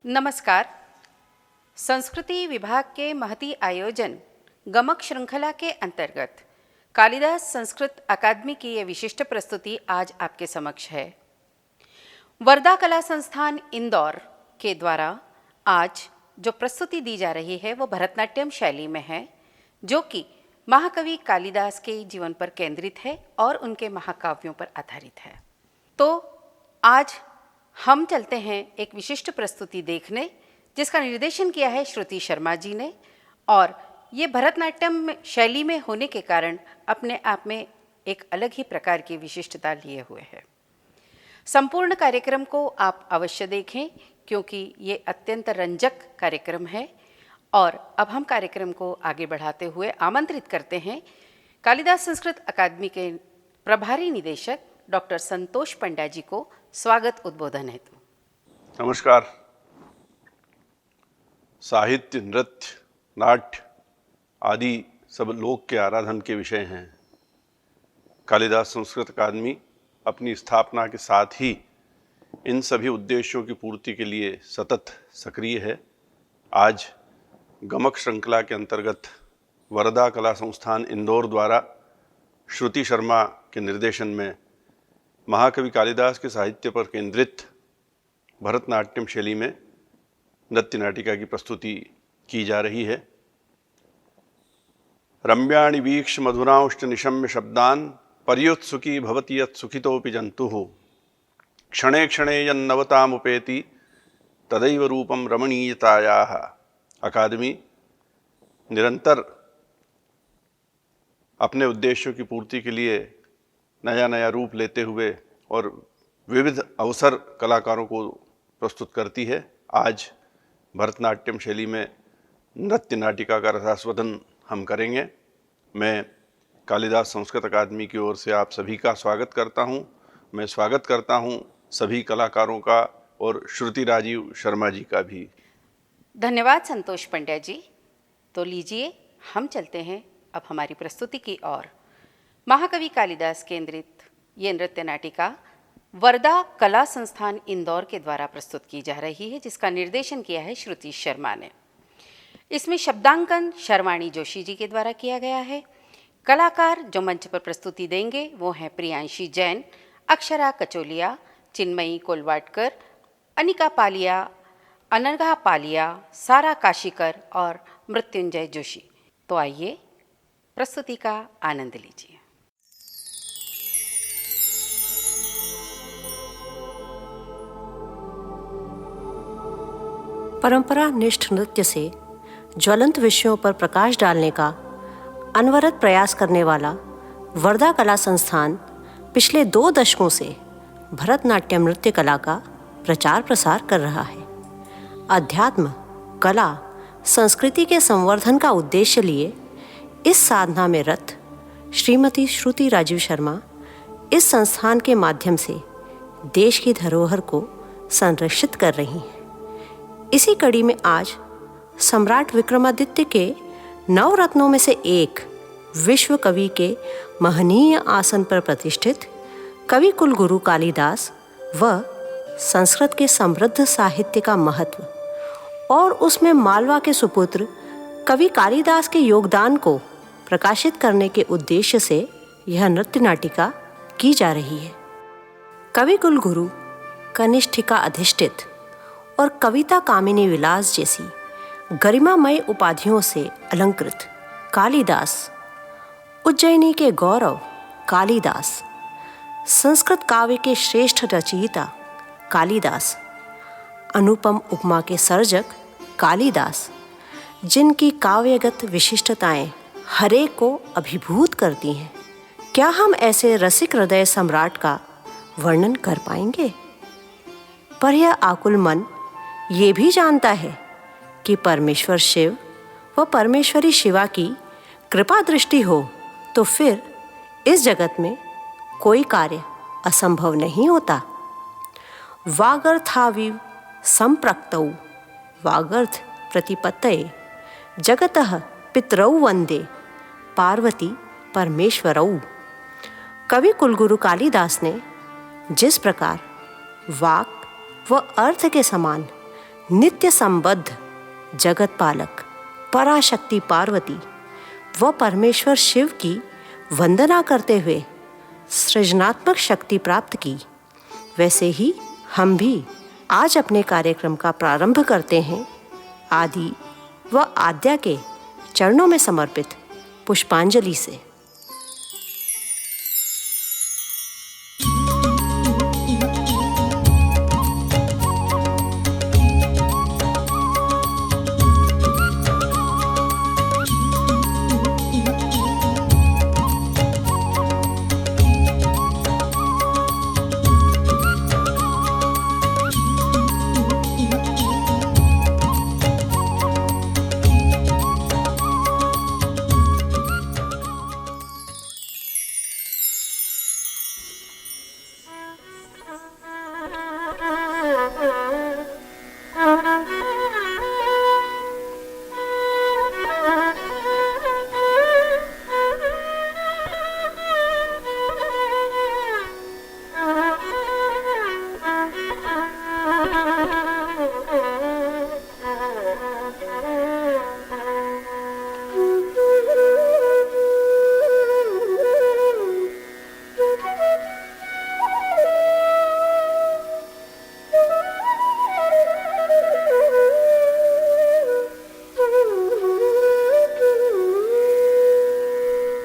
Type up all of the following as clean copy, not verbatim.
नमस्कार। संस्कृति विभाग के महती आयोजन गमक श्रृंखला के अंतर्गत कालिदास संस्कृत अकादमी की ये विशिष्ट प्रस्तुति आज आपके समक्ष है। वर्धा कला संस्थान इंदौर के द्वारा आज जो प्रस्तुति दी जा रही है वो भरतनाट्यम शैली में है, जो कि महाकवि कालिदास के जीवन पर केंद्रित है और उनके महाकाव्यों पर आधारित है। तो आज हम चलते हैं एक विशिष्ट प्रस्तुति देखने, जिसका निर्देशन किया है श्रुति शर्मा जी ने, और ये भरतनाट्यम शैली में होने के कारण अपने आप में एक अलग ही प्रकार की विशिष्टता लिए हुए है। संपूर्ण कार्यक्रम को आप अवश्य देखें, क्योंकि ये अत्यंत रंजक कार्यक्रम है। और अब हम कार्यक्रम को आगे बढ़ाते हुए आमंत्रित करते हैं कालिदास संस्कृत अकादमी के प्रभारी निदेशक डॉक्टर संतोष पंड्या जी को स्वागत उद्बोधन हेतु। नमस्कार। साहित्य, नृत्य, नाट्य आदि सब लोक के आराधन के विषय हैं। कालिदास संस्कृत अकादमी अपनी स्थापना के साथ ही इन सभी उद्देश्यों की पूर्ति के लिए सतत सक्रिय है। आज गमक श्रृंखला के अंतर्गत वर्धा कला संस्थान इंदौर द्वारा श्रुति शर्मा के निर्देशन में महाकवि कालिदास के साहित्य पर केंद्रित भरतनाट्यम शैली में नृत्य नाटिका की प्रस्तुति की जा रही है। रम्याणि वीक्ष मधुरांश्च निशम्य शब्दान् पर्युत्सुकी भवति यत् सुखितोऽपि जन्तुः क्षणे क्षणे यन्नवतामुपेति तदैव रूपं रमणीयतायाः। अकादमी निरंतर अपने उद्देश्यों की पूर्ति के लिए नया नया रूप लेते हुए और विविध अवसर कलाकारों को प्रस्तुत करती है। आज भरतनाट्यम शैली में नृत्य नाटिका का रसास्वादन हम करेंगे। मैं कालिदास संस्कृत अकादमी की ओर से आप सभी का स्वागत करता हूं। मैं स्वागत करता हूं सभी कलाकारों का और श्रुति राजीव शर्मा जी का भी। धन्यवाद संतोष पंड्या जी। तो लीजिए हम चलते हैं अब हमारी प्रस्तुति की ओर। महाकवि कालिदास केंद्रित ये नृत्य नाटिका वर्धा कला संस्थान इंदौर के द्वारा प्रस्तुत की जा रही है, जिसका निर्देशन किया है श्रुति शर्मा ने। इसमें शब्दांकन शर्वाणी जोशी जी के द्वारा किया गया है। कलाकार जो मंच पर प्रस्तुति देंगे वो हैं प्रियांशी जैन, अक्षरा कचोलिया, चिन्मयी कोलवाटकर, अनिका पालिया, अनर्घा पालिया, सारा काशीकर और मृत्युंजय जोशी। तो आइए प्रस्तुति का आनंद लीजिए। परंपरा निष्ठ नृत्य से ज्वलंत विषयों पर प्रकाश डालने का अनवरत प्रयास करने वाला वर्धा कला संस्थान पिछले 2 दशकों से भरतनाट्यम नृत्य कला का प्रचार प्रसार कर रहा है। अध्यात्म, कला, संस्कृति के संवर्धन का उद्देश्य लिए इस साधना में रत श्रीमती श्रुति राजीव शर्मा इस संस्थान के माध्यम से देश की धरोहर को संरक्षित कर रही हैं। इसी कड़ी में आज सम्राट विक्रमादित्य के 9 रत्नों में से एक विश्व कवि के महनीय आसन पर प्रतिष्ठित कवि कुलगुरु कालिदास व संस्कृत के समृद्ध साहित्य का महत्व और उसमें मालवा के सुपुत्र कवि कालिदास के योगदान को प्रकाशित करने के उद्देश्य से यह नृत्य नाटिका की जा रही है। कवि कुलगुरु कनिष्ठिका अधिष्ठित और कविता कामिनी विलास जैसी गरिमामय उपाधियों से अलंकृत कालिदास, उज्जैनी के गौरव कालिदास, संस्कृत काव्य के श्रेष्ठ रचयिता कालिदास, अनुपम उपमा के सर्जक कालिदास, जिनकी काव्यगत विशिष्टताएं हरेक को अभिभूत करती हैं। क्या हम ऐसे रसिक हृदय सम्राट का वर्णन कर पाएंगे? पर यह आकुल मन ये भी जानता है कि परमेश्वर शिव व परमेश्वरी शिवा की कृपा दृष्टि हो तो फिर इस जगत में कोई कार्य असंभव नहीं होता। वागर्थाविव संप्रक्तौ वागर्थ प्रतिपत्तये जगतः पितरौ वंदे पार्वती परमेश्वरौ। कवि कुलगुरु कालिदास ने जिस प्रकार वाक व अर्थ के समान नित्य संबद्ध जगत पालक पराशक्ति पार्वती व परमेश्वर शिव की वंदना करते हुए सृजनात्मक शक्ति प्राप्त की, वैसे ही हम भी आज अपने कार्यक्रम का प्रारंभ करते हैं आदि व आद्या के चरणों में समर्पित पुष्पांजलि से।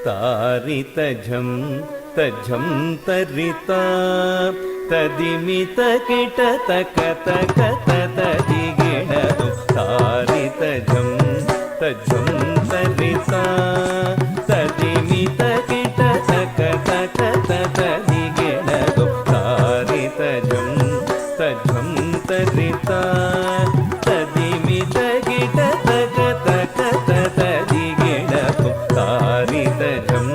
तारितझं तझं तरिता तदिमितकिटतकतकतदिगिणदु तारितझं तझं तरिता तदिमितकिटतकतकतदिगिणदु तारितझं तझं तरिता तदिमितकिटतकतकतदिगिणदु तारितझं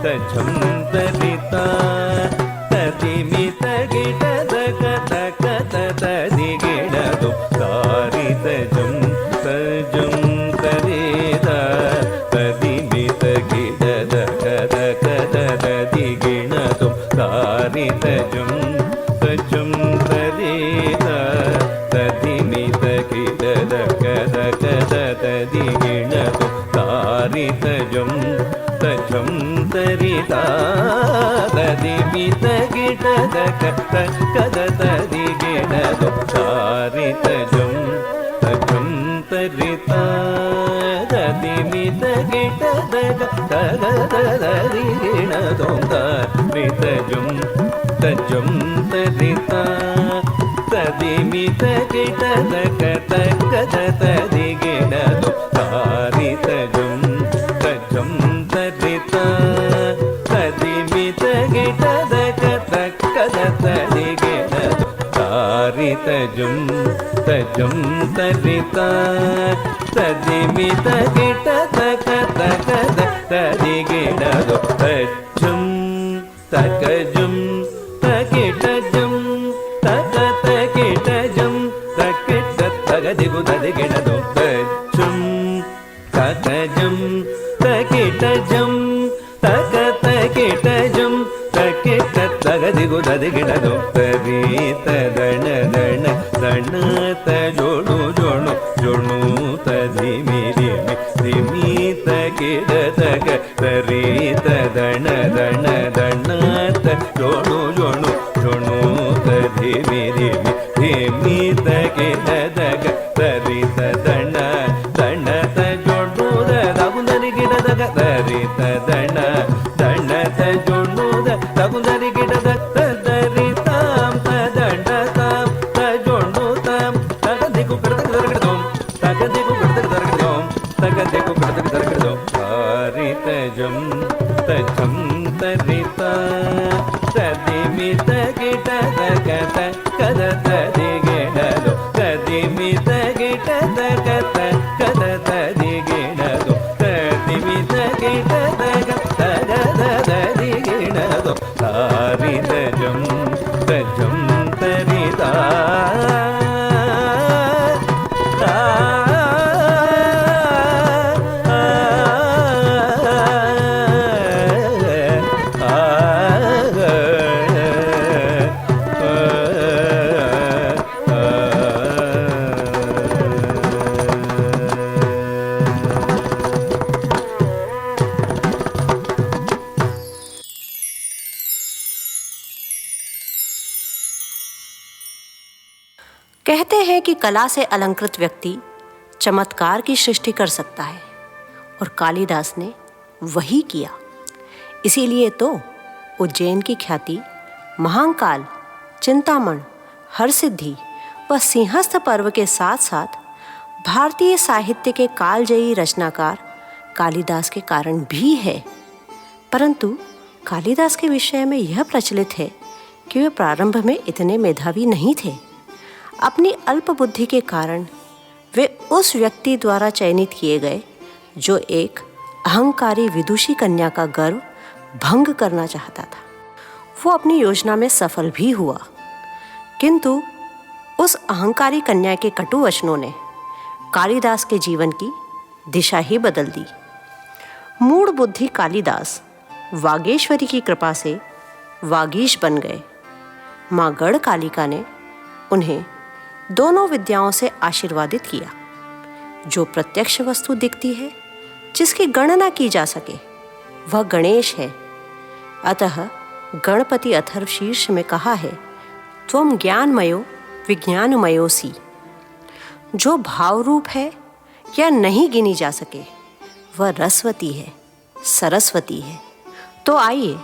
तझं तरिता तदिमितकिटतकतकतदिगिणदु तारितझं तझं तरिता तदिमितकिटतकतकतदिगिणदु तारितझं तझं तरिता तदिमितकिटतकतकतदिगिणदु तारितझं तझं तरिता तदिमितकिटतकतकतदिगिणदु तारितझं तझं तरिता तदिमितकिटतकतकतदिगिणदु तारितझं तझं तरिता तदिमितकिटतकतकतदिगिणदु तारितझं तझं तरिता तदिमितकिटतकतकतदिगिणदु तारितझं तझं तरिता तदिमितकिटतकतकतदिगिणदु तझं तकजं तकिटजं तकतकिटजं तकिटतगदिगुददिगिणदु तझं तकजं तकिटजं तकतकिटजं तकिटतगदिगुददिगिणदु तरितदणदण दणतजोणु जोणु जोणु तदिमिरिमि दिमितकिटतक तरितदणदण दणतजोणु जोणु जोणु तदिमिरिमि दिमितकिटतक तरितदण दणतजोणु दगुददिगिणदग तरितदण दणतजोणु दगुददिगिणदग तदरितां तदण्डतां तजोणु तां तगदिगु कडदगदगदों तगदिगु कडदगदगदों तगदिगु कडदगदगदों तारितझं तझं तरिता तदिमितकिटतकतकतदिगिणदु तदिमितकिटतकतकतदिगिणदु तदिमितकिटतकतकतदिगिणदु तारितझं तझं तरिता कहते हैं कि कला से अलंकृत व्यक्ति चमत्कार की सृष्टि कर सकता है, और कालिदास ने वही किया। इसीलिए तो उज्जैन की ख्याति महाकाल, चिंतामण, हरसिद्धि व सिंहस्थ पर्व के साथ साथ भारतीय साहित्य के कालजयी रचनाकार कालिदास के कारण भी है। परंतु कालिदास के विषय में यह प्रचलित है कि वे प्रारंभ में इतने मेधावी नहीं थे। अपनी अल्प बुद्धि के कारण वे उस व्यक्ति द्वारा चयनित किए गए जो एक अहंकारी विदुषी कन्या का गर्व भंग करना चाहता था। वो अपनी योजना में सफल भी हुआ, किंतु उस अहंकारी कन्या के कटु वचनों ने कालिदास के जीवन की दिशा ही बदल दी। मूढ़ बुद्धि कालिदास वागेश्वरी की कृपा से वागीश बन गए। माँ गढ़ कालिका ने उन्हें दोनों विद्याओं से आशीर्वादित किया। जो प्रत्यक्ष वस्तु दिखती है, जिसकी गणना की जा सके, वह गणेश है। अतः गणपति अथर्व शीर्ष में कहा है, त्वम ज्ञानमयो विज्ञानमयोसी। जो भाव रूप है या नहीं गिनी जा सके, वह रसवती है, सरस्वती है। तो आइए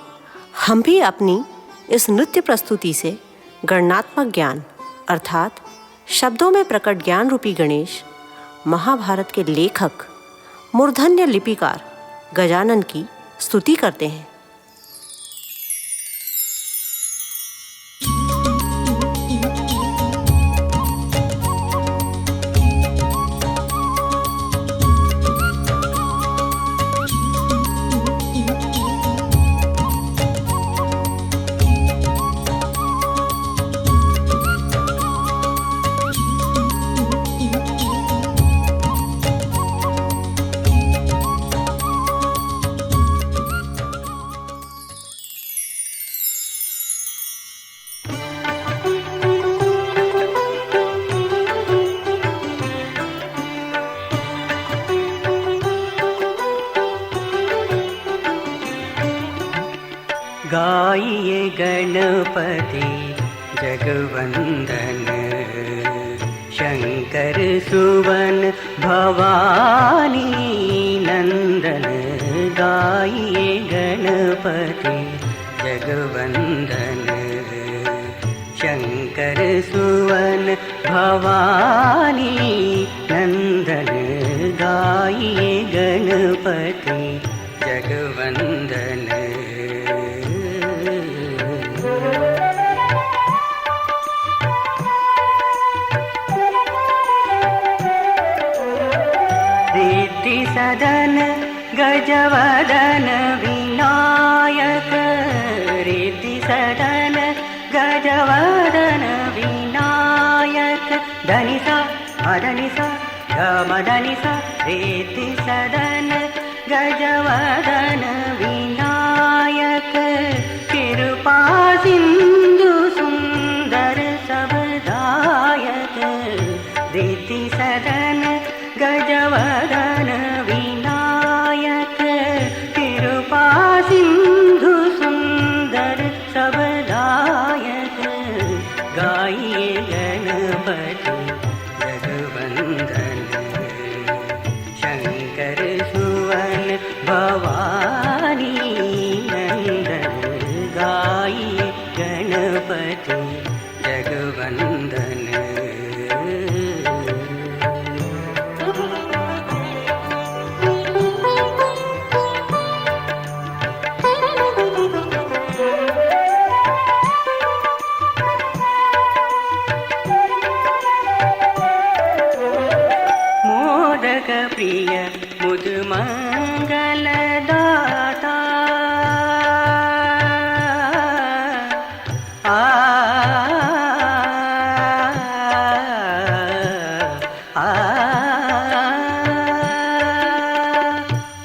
हम भी अपनी इस नृत्य प्रस्तुति से गणनात्मक ज्ञान अर्थात शब्दों में प्रकट ज्ञान रूपी गणेश, महाभारत के लेखक, मूर्धन्य लिपिकार गजानन की स्तुति करते हैं। गाइए गणपति जगवंदन, शंकर सुवन भवानी नंदन। गाइए गणपति जगवंदन, शंकर सुवन भवानी नंदन। गाइए गणपति जगवंदन। सदन गजवदन विनायक, रिद्धि सदन गजवदन विनायक। धनिसा मदनिसा गमदनिसा, रिद्धि सदन गजवदन विनायक। कृपा सिंधु सुंदर सबदायक, रिद्धि सदन गजवदन विनायक। कृपा सिंधु सुंदर सबदायक। गाइए गणपति जगवंदन, शंकर सुवन भवानी नंदन। गाइए गणपति जगवंदन। प्रिय मुद मंगल दाता,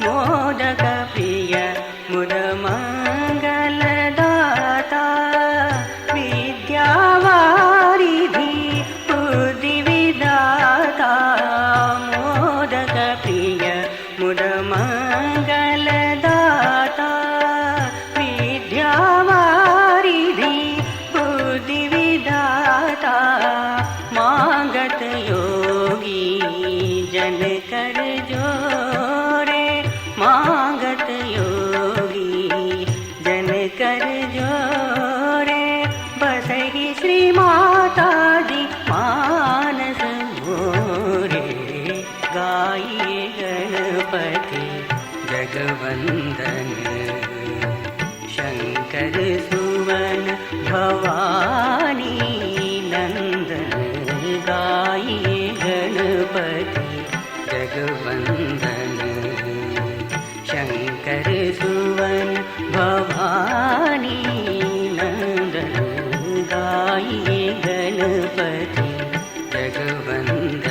मोदक प्रिय मुद मंगल दाता। विद्यावारिधि बुद्धि विदाता, प्रिय मुद मंगल दाता। विद्यावारिधि बुद्धि विदाता, माँ शङ्कर सुवन भवानी नन्दन गाये गणपति जगवन्दन शङ्कर सुवन भवानी नन्दन गाये गणपति जगवन्दन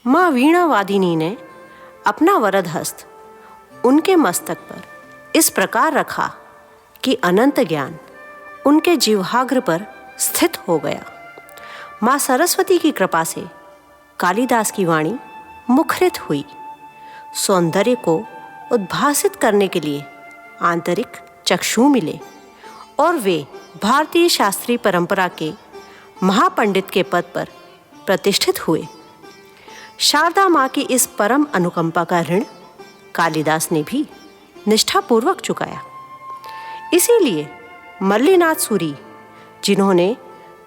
माँ वीणा वादिनी ने अपना वरद हस्त उनके मस्तक पर इस प्रकार रखा कि अनंत ज्ञान उनके जिह्वाग्र पर स्थित हो गया। माँ सरस्वती की कृपा से कालिदास की वाणी मुखरित हुई। सौंदर्य को उद्भासित करने के लिए आंतरिक चक्षु मिले और वे भारतीय शास्त्रीय परंपरा के महापंडित के पद पर प्रतिष्ठित हुए। शारदा माँ की इस परम अनुकंपा का ऋण कालिदास ने भी निष्ठापूर्वक चुकाया। इसीलिए मल्लिनाथ सूरी, जिन्होंने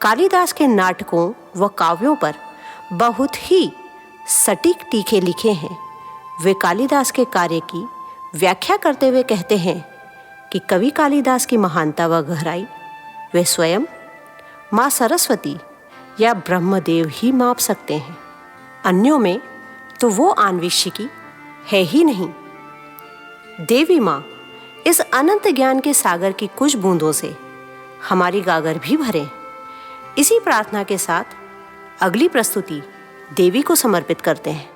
कालिदास के नाटकों व काव्यों पर बहुत ही सटीक टीके लिखे हैं, वे कालिदास के कार्य की व्याख्या करते हुए कहते हैं कि कवि कालिदास की महानता व गहराई वे स्वयं माँ सरस्वती या ब्रह्मदेव ही माप सकते हैं। अन्यों में तो वो आन्वेषिकी है ही नहीं। देवी माँ इस अनंत ज्ञान के सागर की कुछ बूंदों से हमारी गागर भी भरें। इसी प्रार्थना के साथ अगली प्रस्तुति देवी को समर्पित करते हैं।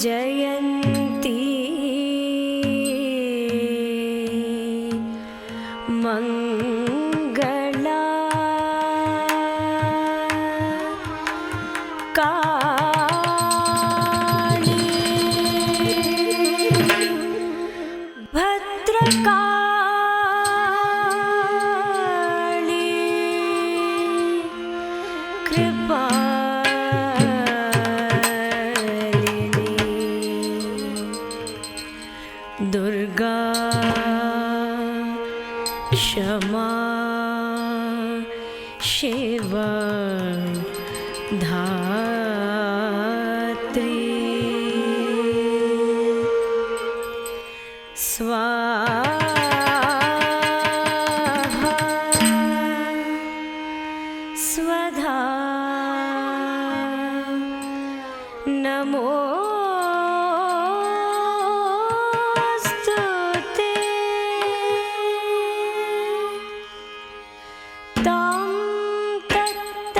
जयन्ती मंगला काली भद्रकाली दुर्गा क्षमा शिवा धात्री स्वाहा स्वधा नमो तम तत्त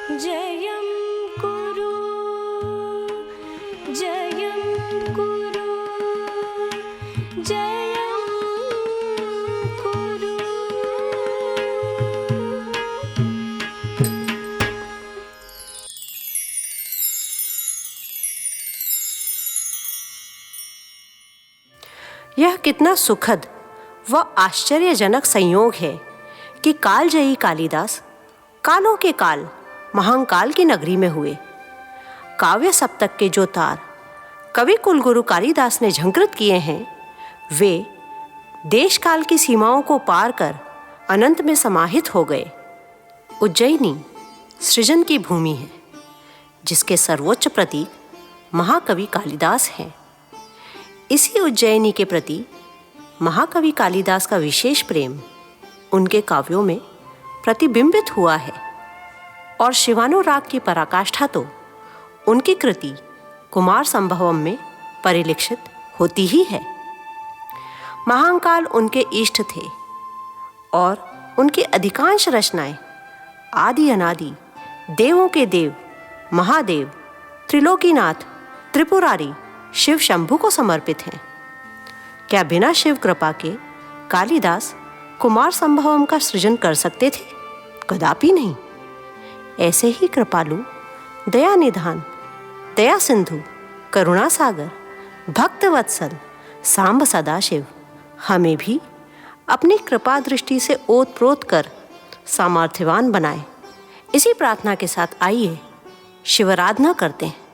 जयं कुरु जयं कुरु जयं कुरु। यह कितना सुखद व आश्चर्यजनक संयोग है कि कालजयी कालिदास कालों के काल महाकाल की नगरी में हुए। काव्य सप्तक के जो तार कवि कुलगुरु कालिदास ने झंकृत किए हैं वे देश काल की सीमाओं को पार कर अनंत में समाहित हो गए। उज्जैनी सृजन की भूमि है जिसके सर्वोच्च प्रतीक महाकवि कालिदास हैं। इसी उज्जैनी के प्रति महाकवि कालिदास का विशेष प्रेम उनके काव्यों में प्रतिबिंबित हुआ है और शिवानुराग की पराकाष्ठा तो उनकी कृति कुमार संभवम में परिलक्षित होती ही है। महाकाल उनके इष्ट थे और उनकी अधिकांश रचनाएं आदि अनादि देवों के देव महादेव त्रिलोकीनाथ त्रिपुरारी शिव शंभु को समर्पित हैं। क्या बिना शिव कृपा के कालिदास कुमार संभवम का सृजन कर सकते थे? कदापि नहीं। ऐसे ही कृपालु, दया निधान, दया सिंधु, करुणा सागर, भक्त वत्सल सांब सदाशिव हमें भी अपनी कृपा दृष्टि से ओतप्रोत कर सामर्थ्यवान बनाए। इसी प्रार्थना के साथ आइए शिवाराधना करते हैं।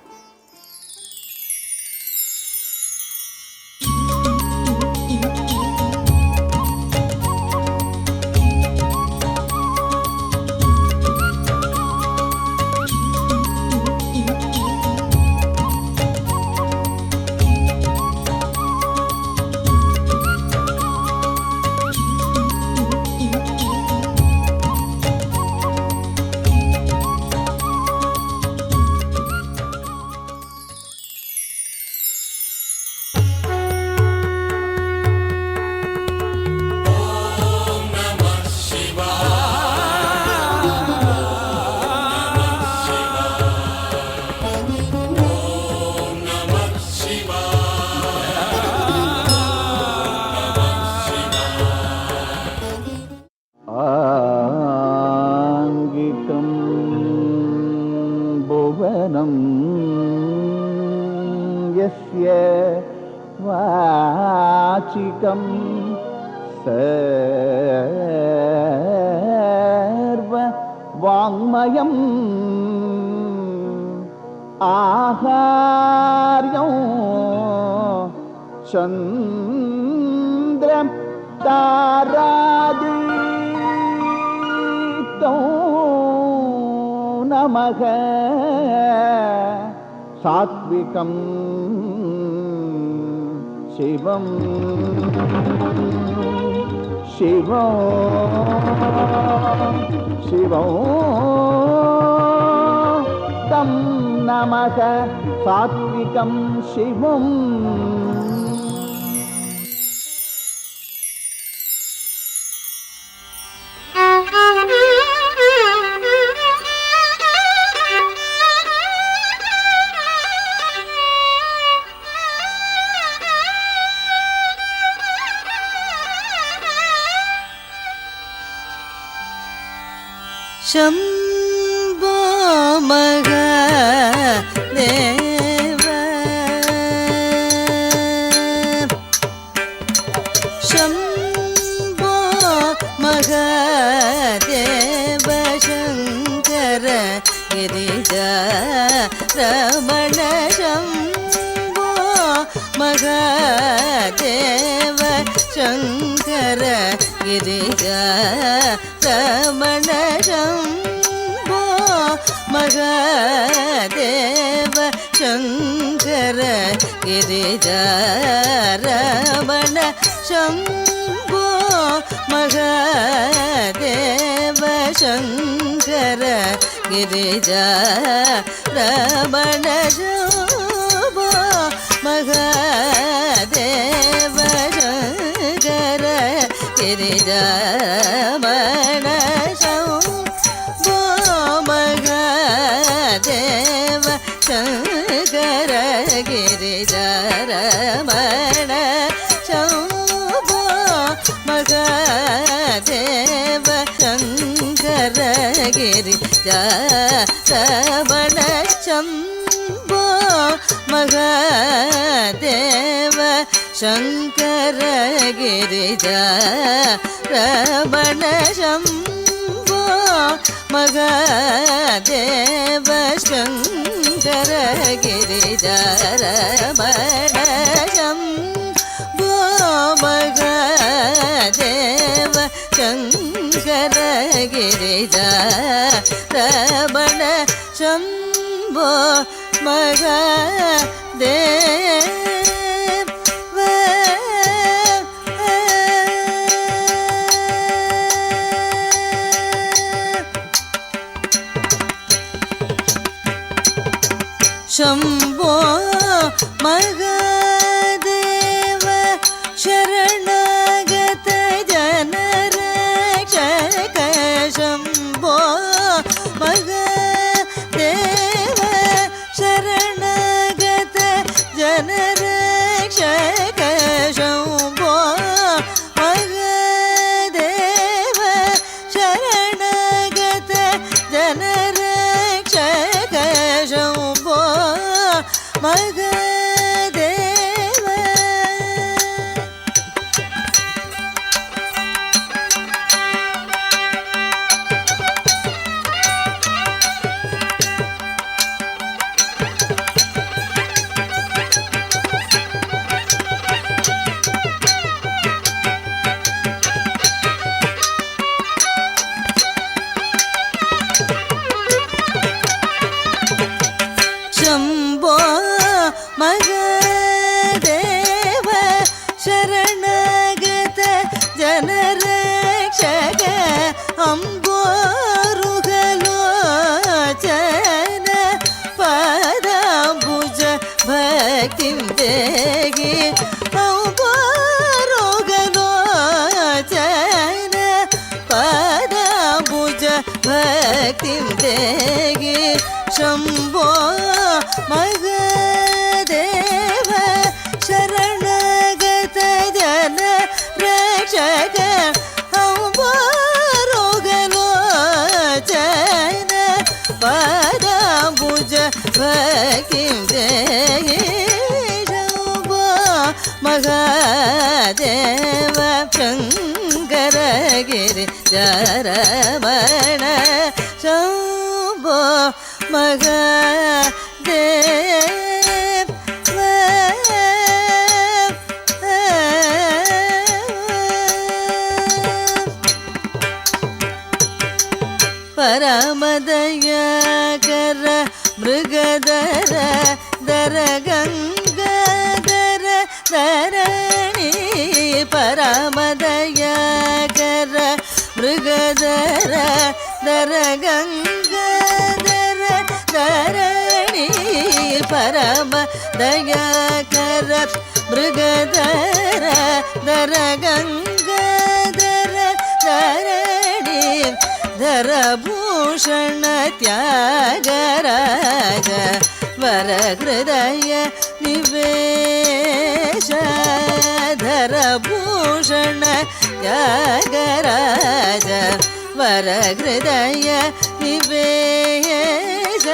यस्य वाचिकं सर्ववाङ्मयम् आहार्यं चन्द्रं तारादीप्तं नमः सात्विकं शिवं तं नमः सात्विकं शिवम्। शम्भो महादेव शम्भो महादेव शङ्कर गिरिजारमण शम्भो महादेव शङ्कर गिरिजारमण शम्भो महादेव शङ्कर गिरिजारमण शम्भो महादेव शङ्कर गिरिजारमण शम्भो महादेव शङ्कर गिरिजारमण शम्भो महादेव गिरिजारमण शम्भो महादेव शङ्कर गिरिजारमण शम्भो महादेव शङ्कर गिरिजारमण शम्भो महादेव शङ्कर गिरिजारमण शम्भो महादेव शङ्कर गिरिजारमण शम्भो महादेव शम्भो महादेव शरणागत जनरक्षक शम्भो महादेव शरणागत जनरक्षक शम्भो महादेव शरणागत जनरक्षक शम्भो महादेव शम्भो महादेव शरणागत जनरक्षक अम्बोरुहलोचन पादाम्बुज भक्तिं देहि अम्बोरुहलोचन पादाम्बुज भक्तिं देहि शम्भो महादेव शरणागत जनरक्षक अम्बोरुहलोचन पादाम्बुज भक्तिं देहि शम्भो महादेव शङ्कर गिरिजारमण शम्भो महादेव परमदयाकर मृगधर दर गंगाधर धरणी परमदयाकर मृगधर दर गंगाधर धरणी परमदयाकर मृगधर दर गंगाधर धरणी धरभूषण त्यागराज वरहृदय निवेश धरभूषण त्यागराज वरहृदय निवेश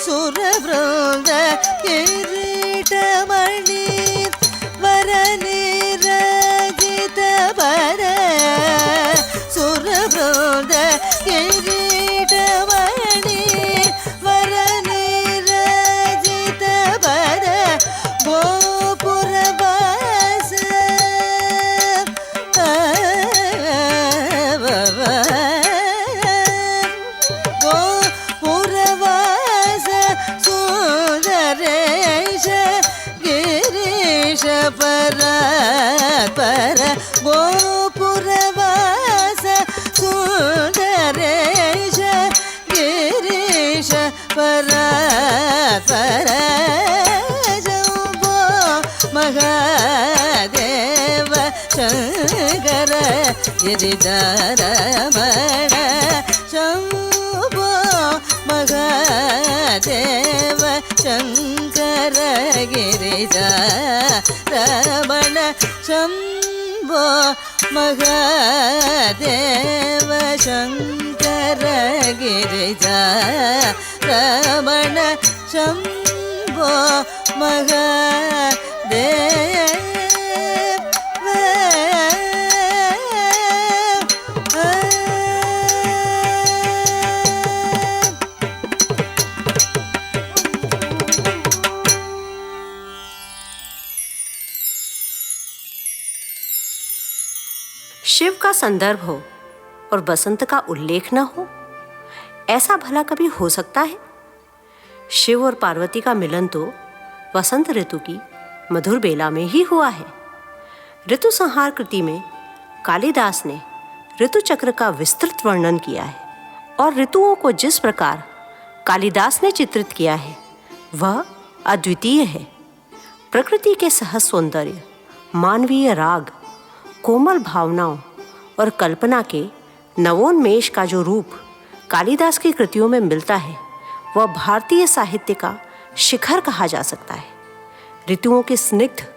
सुरवृन्द किरीटमणि वरनिराजित वर सुरवृन्द किरीटमणि वरनिराजित वर गोपुरवास गोपुरवास सुन्दरेश गिरीश परात्पर गोपुरवास सुन्दरेश गिरीश परात्पर शम्भो महादेव शङ्कर गिरिजारमण शम्भो महादेव शङ्कर गिरिजा रमण शम्भो महादेव शङ्कर गिरिजा रमण शम्भो महादेव शिव का संदर्भ हो और बसंत का उल्लेख न हो, ऐसा भला कभी हो सकता है? शिव और पार्वती का मिलन तो वसंत ऋतु की मधुर बेला में ही हुआ है। ऋतु संहार कृति में कालिदास ने ऋतु चक्र का विस्तृत वर्णन किया है और ऋतुओं को जिस प्रकार कालिदास ने चित्रित किया है वह अद्वितीय है। प्रकृति के सहज सौंदर्य, मानवीय राग, कोमल भावनाओं और कल्पना के नवोन्मेष का जो रूप कालिदास की कृतियों में मिलता है वह भारतीय साहित्य का शिखर कहा जा सकता है। ऋतुओं के स्निग्ध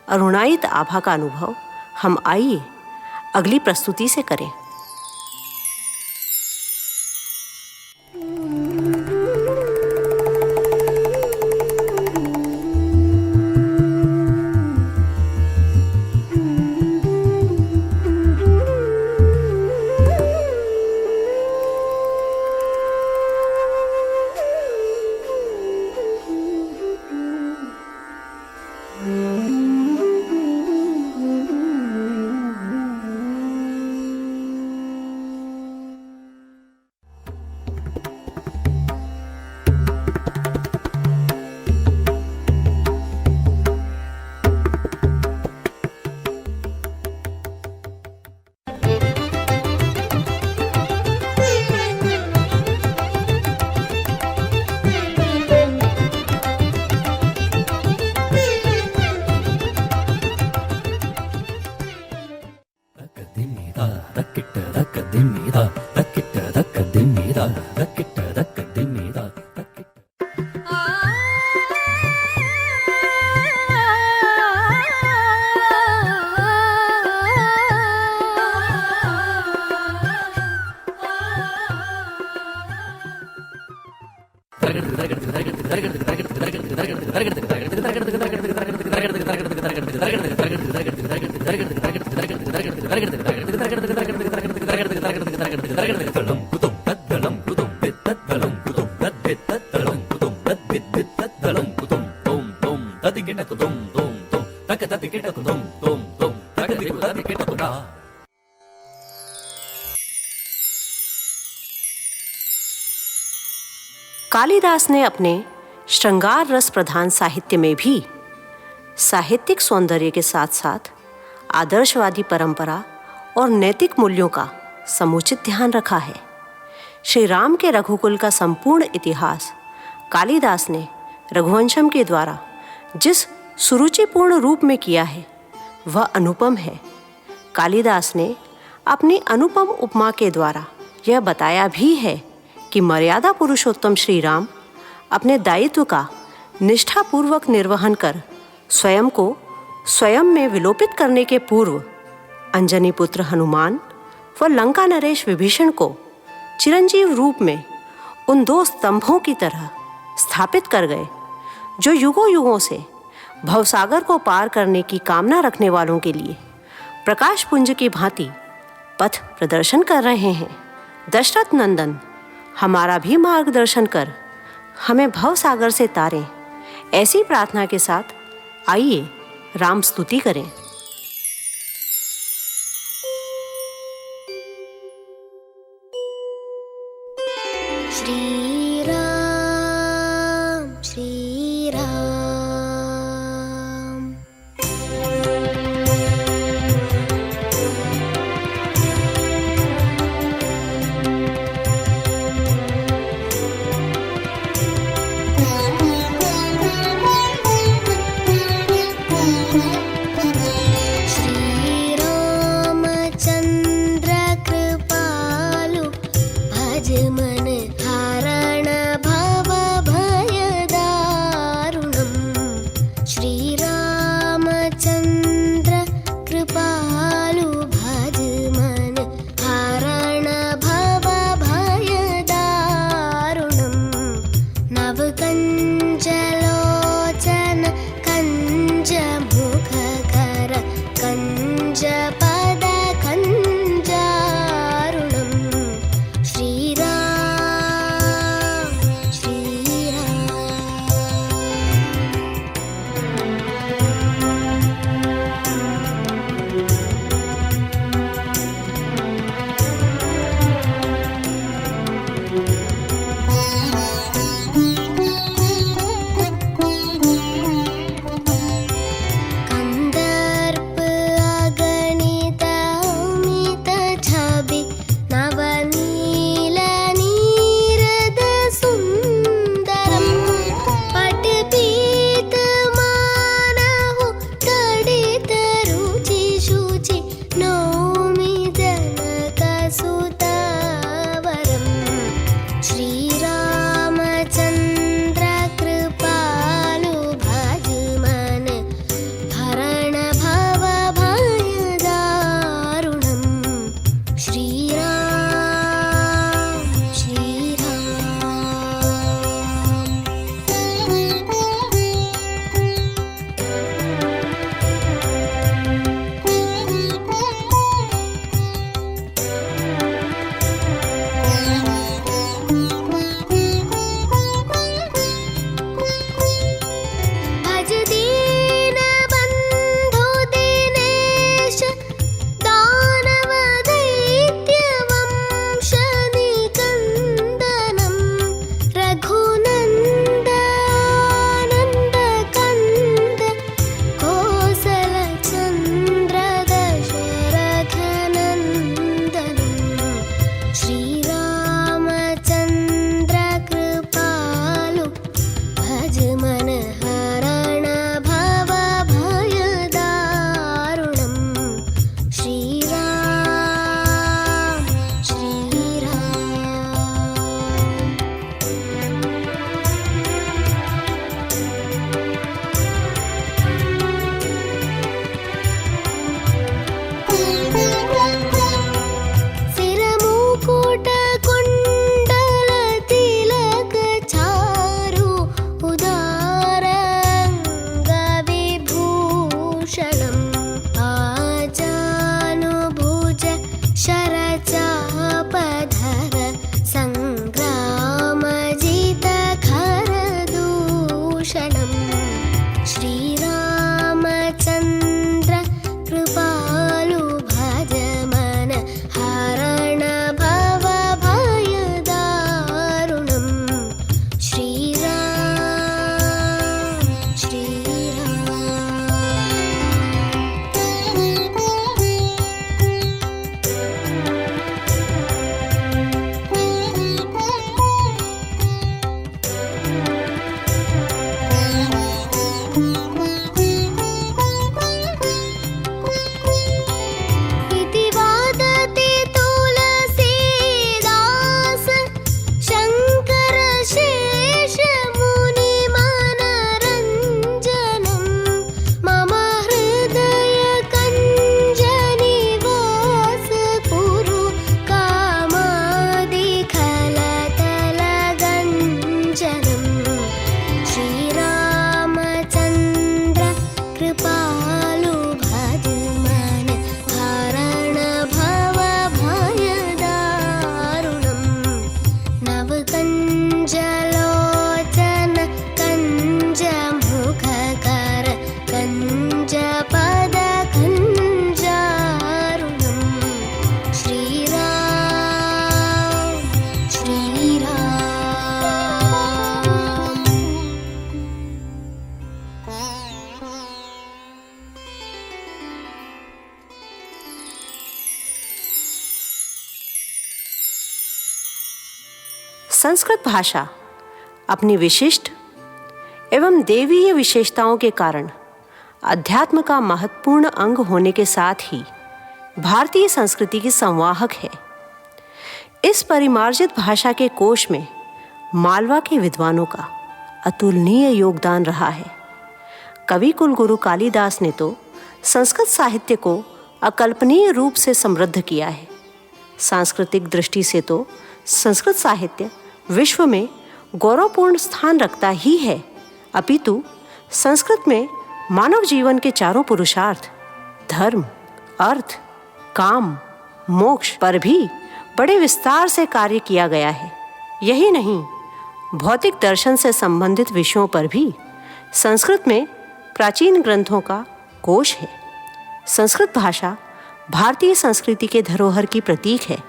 अरुणायित आभा का अनुभव हम आइए अगली प्रस्तुति से करें। कालिदास ने अपने श्रृंगार रस प्रधान साहित्य में भी साहित्यिक सौंदर्य के साथ साथ आदर्शवादी परंपरा और नैतिक मूल्यों का समुचित ध्यान रखा है। श्री राम के रघुकुल का संपूर्ण इतिहास कालिदास ने रघुवंशम के द्वारा जिस सुरुचिपूर्ण रूप में किया है वह अनुपम है। कालिदास ने अपनी अनुपम उपमा के द्वारा यह बताया भी है कि मर्यादा पुरुषोत्तम श्री राम अपने दायित्व का निष्ठापूर्वक निर्वहन कर स्वयं को स्वयं में विलोपित करने के पूर्व अंजनी पुत्र हनुमान व लंका नरेश विभीषण को चिरंजीव रूप में उन दो स्तंभों की तरह स्थापित कर गए जो युगों युगों से भवसागर को पार करने की कामना रखने वालों के लिए प्रकाश पुंज की भांति पथ प्रदर्शन कर रहे हैं। दशरथ नंदन, हमारा भी मार्गदर्शन कर हमें भवसागर से तारें, ऐसी प्रार्थना के साथ आइए राम स्तुति करें। श्री राम श्री राम। संस्कृत भाषा अपनी विशिष्ट एवं देवीय विशेषताओं के कारण अध्यात्म का महत्वपूर्ण अंग होने के साथ ही भारतीय संस्कृति की संवाहक है। इस परिमार्जित भाषा के कोश में मालवा के विद्वानों का अतुलनीय योगदान रहा है। कवि कुलगुरु कालिदास ने तो संस्कृत साहित्य को अकल्पनीय रूप से समृद्ध किया है। सांस्कृतिक दृष्टि से तो संस्कृत साहित्य विश्व में गौरवपूर्ण स्थान रखता ही है, अपितु संस्कृत में मानव जीवन के चारों पुरुषार्थ धर्म, अर्थ, काम, मोक्ष पर भी बड़े विस्तार से कार्य किया गया है। यही नहीं, भौतिक दर्शन से संबंधित विषयों पर भी संस्कृत में प्राचीन ग्रंथों का कोश है। संस्कृत भाषा भारतीय संस्कृति के धरोहर की प्रतीक है।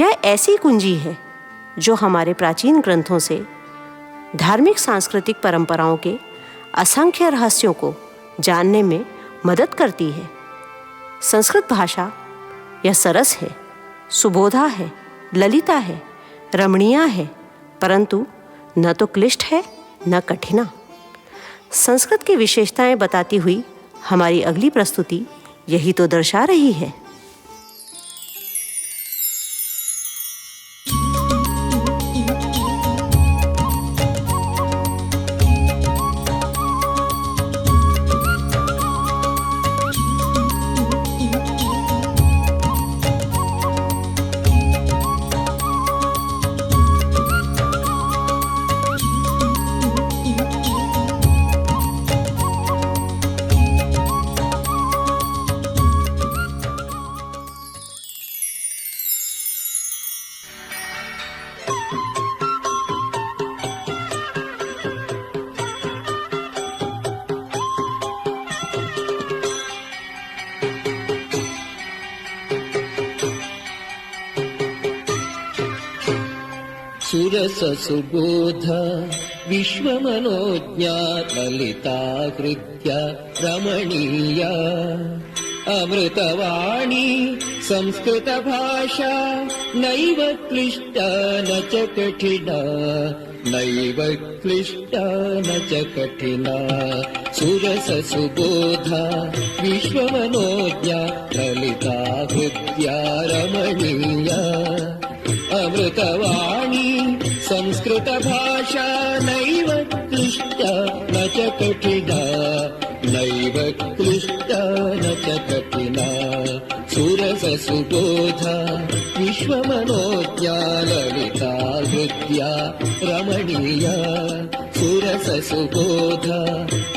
यह ऐसी कुंजी है जो हमारे प्राचीन ग्रंथों से धार्मिक सांस्कृतिक परंपराओं के असंख्य रहस्यों को जानने में मदद करती है। संस्कृत भाषा यह सरस है, सुबोधा है, ललिता है, रमणीया है, परंतु न तो क्लिष्ट है न कठिना। संस्कृत की विशेषताएं बताती हुई हमारी अगली प्रस्तुति यही तो दर्शा रही है। सुरससुबोध विश्वमनोज्ञा ललिता हृद्या रमणीया अमृतवाणी संस्कृतभाषा नैव क्लिष्टा न च कठिना, नैव क्लिष्टा न च कठिना। सुरससुबोधा विश्वमनोज्ञा ललिता हृद्या रमणीया अमृतवाणी संस्कृतभाषा नैव क्लिष्टा न च कठिना, नैव क्लिष्टा न च कठिना। सुरससुबोधा विश्वमनोज्ञा ललिता हृद्या रमणीया सुरससुबोधा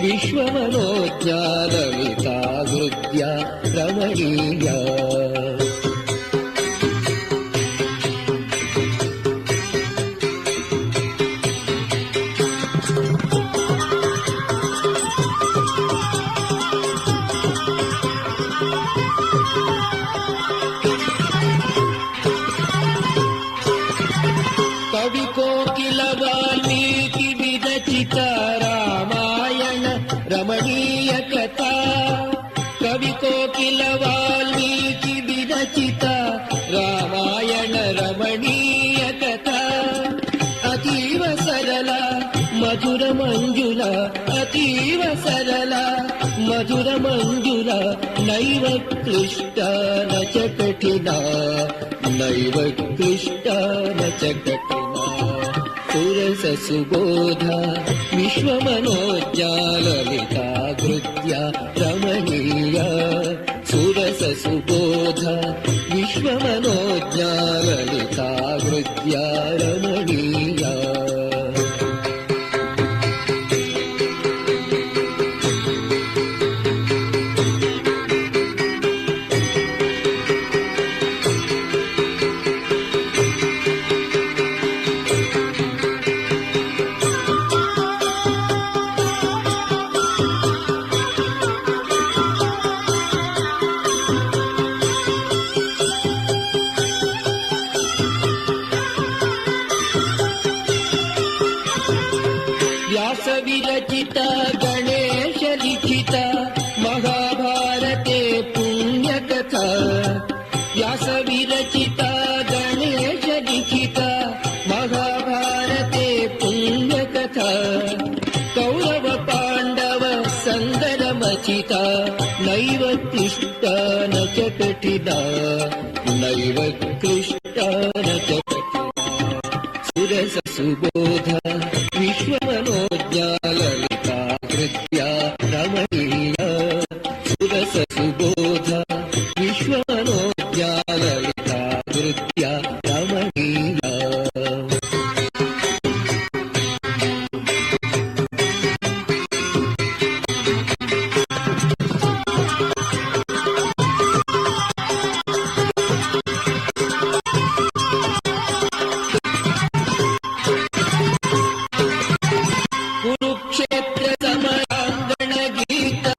विश्वमनोज्ञा ललिता हृद्या रमणीया। कवि कोकिल वाल्मीकि विरचिता रामायण रमणीय कथा, कवि कोकिल वाल्मीकि विरचिता रामायण रमणीय कथा। अतीव सरला मधुर मंजुला, अतीव सरला मधुर मंजुला, नैव क्लिष्टा न च कठिना, नैव क्लिष्टा न च कठिना। सुरससुबोधा विश्वमनोज्ञा ललिता हृद्या रमणीया सुरससुबोधा विश्वमनोज्ञा ललिता हृद्या रमणीया। व्यास विरचिता गणेश लिखिता महाभारते पुण्यकथा, व्यास विरचिता गणेश लिखिता महाभारते कठिना नैव क्लिष्टा न च सुरससुबोधा विश्वमनोज्ञा ललिता कृत्या रमणीया सुरससुबोधा विश्वमनोज्ञा ललिता कृत्या रमणीया कुरुक्षेत्र समरांगण गीता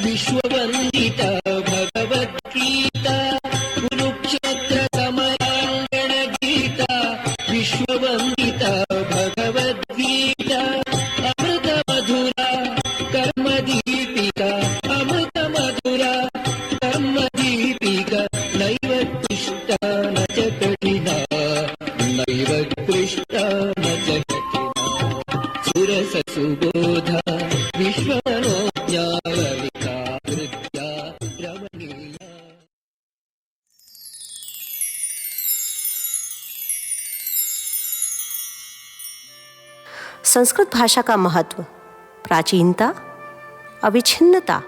विश्ववंदिता भगवद्गीता कुरुक्षेत्र समरांगण गीता विश्ववंदिता भगवद्गीता अमृत मधुरा कर्म दीपिका अमृत मधुरा कर्म दीपिका नैव क्लिष्टा न च कठिना नैव क्लिष्टा न च सुरससुबोधा विश्वमनोज्ञा ललिता कृत्या रमणीया। संस्कृत भाषा का महत्व प्राचीनता, अविच्छिन्नता,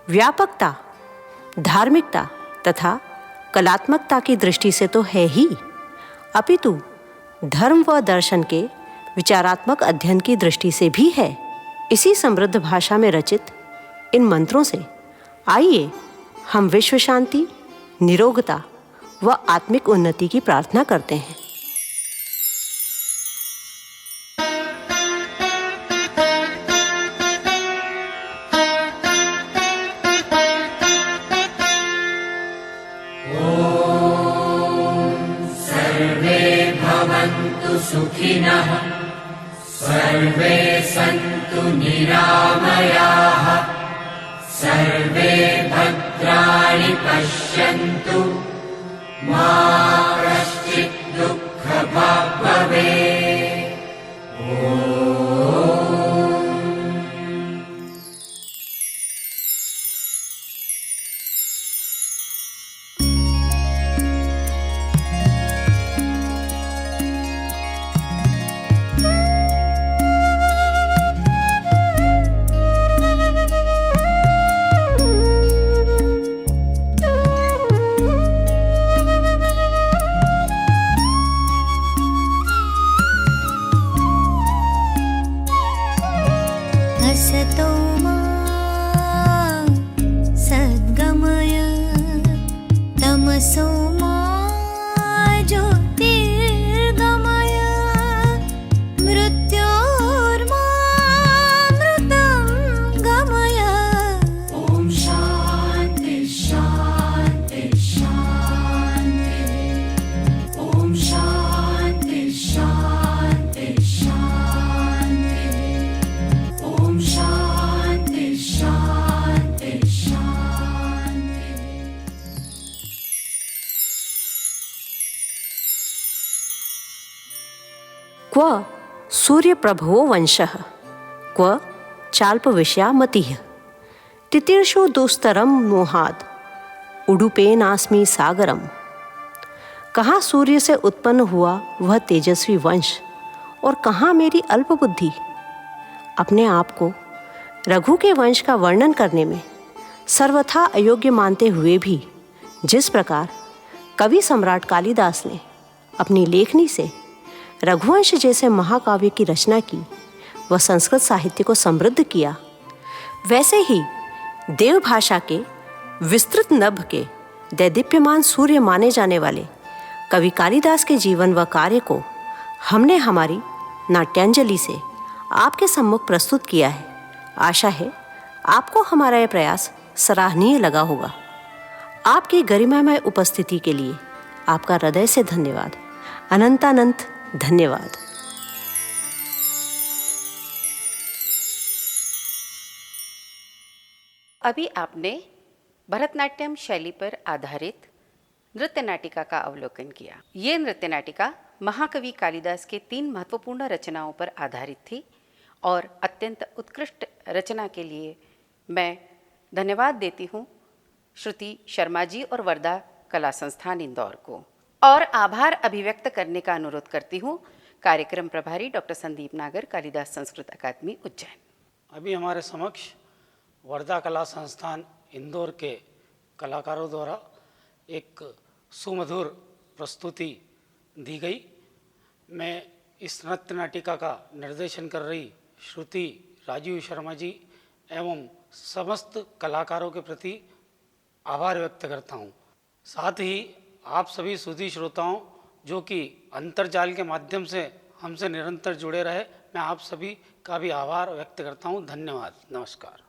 व्यापकता, धार्मिकता तथा कलात्मकता की दृष्टि से तो है ही, अपितु धर्म व दर्शन के विचारात्मक अध्ययन की दृष्टि से भी है। इसी समृद्ध भाषा में रचित इन मंत्रों से आइए हम विश्व शांति, निरोगता व आत्मिक उन्नति की प्रार्थना करते हैं। सुखिनः सर्वे सन्तु निरामयाः सर्वे भद्राणि पश्यन्तु मा कश्चित् दुःखभाग् भवेत्। असतो मा सद्गमय तमसो मा ज्योतिर्गमय मृत्योर्मामृतं गमय। ॐ शान्ति शान्ति शान्ति ॐ शान्ति शान्ति शान्ति ॐ शान्ति शान्ति शान्ति। क्व सूर्यप्रभवो वंशः क्व चाल्पविषया मतिः तितीर्षो दुस्तरं मोहात् उडुपेनास्मि सागरम। कहाँ सूर्य से उत्पन्न हुआ वह तेजस्वी वंश और कहाँ मेरी अल्प बुद्धि। अपने आप को रघु के वंश का वर्णन करने में सर्वथा अयोग्य मानते हुए भी जिस प्रकार कवि सम्राट कालिदास ने अपनी लेखनी से रघुवंश जैसे महाकाव्य की रचना की व संस्कृत साहित्य को समृद्ध किया, वैसे ही देव भाषा के विस्तृत नभ के दैदीप्यमान सूर्य माने जाने वाले कवि कालिदास के जीवन व कार्य को हमने हमारी नाट्यांजलि से आपके सम्मुख प्रस्तुत किया है। आशा है आपको हमारा यह प्रयास सराहनीय लगा होगा। आपकी गरिमामय उपस्थिति के लिए आपका हृदय से धन्यवाद, अनंतानंत धन्यवाद। अभी आपने भरतनाट्यम शैली पर आधारित नृत्य नाटिका का अवलोकन किया। ये नृत्य नाटिका महाकवि कालिदास के 3 महत्वपूर्ण रचनाओं पर आधारित थी और अत्यंत उत्कृष्ट रचना के लिए मैं धन्यवाद देती हूँ श्रुति शर्मा जी और वर्धा कला संस्थान इंदौर को, और आभार अभिव्यक्त करने का अनुरोध करती हूँ कार्यक्रम प्रभारी डॉक्टर संदीप नागर, कालिदास संस्कृत अकादमी उज्जैन। अभी हमारे समक्ष वर्धा कला संस्थान इंदौर के कलाकारों द्वारा एक सुमधुर प्रस्तुति दी गई। मैं इस नृत्य नाटिका का निर्देशन कर रही श्रुति राजीव शर्मा जी एवं समस्त कलाकारों के प्रति आभार व्यक्त करता हूँ। साथ ही आप सभी सुधी श्रोताओं जो कि अंतर्जाल के माध्यम से हमसे निरंतर जुड़े रहे, मैं आप सभी का भी आभार व्यक्त करता हूँ। धन्यवाद। नमस्कार।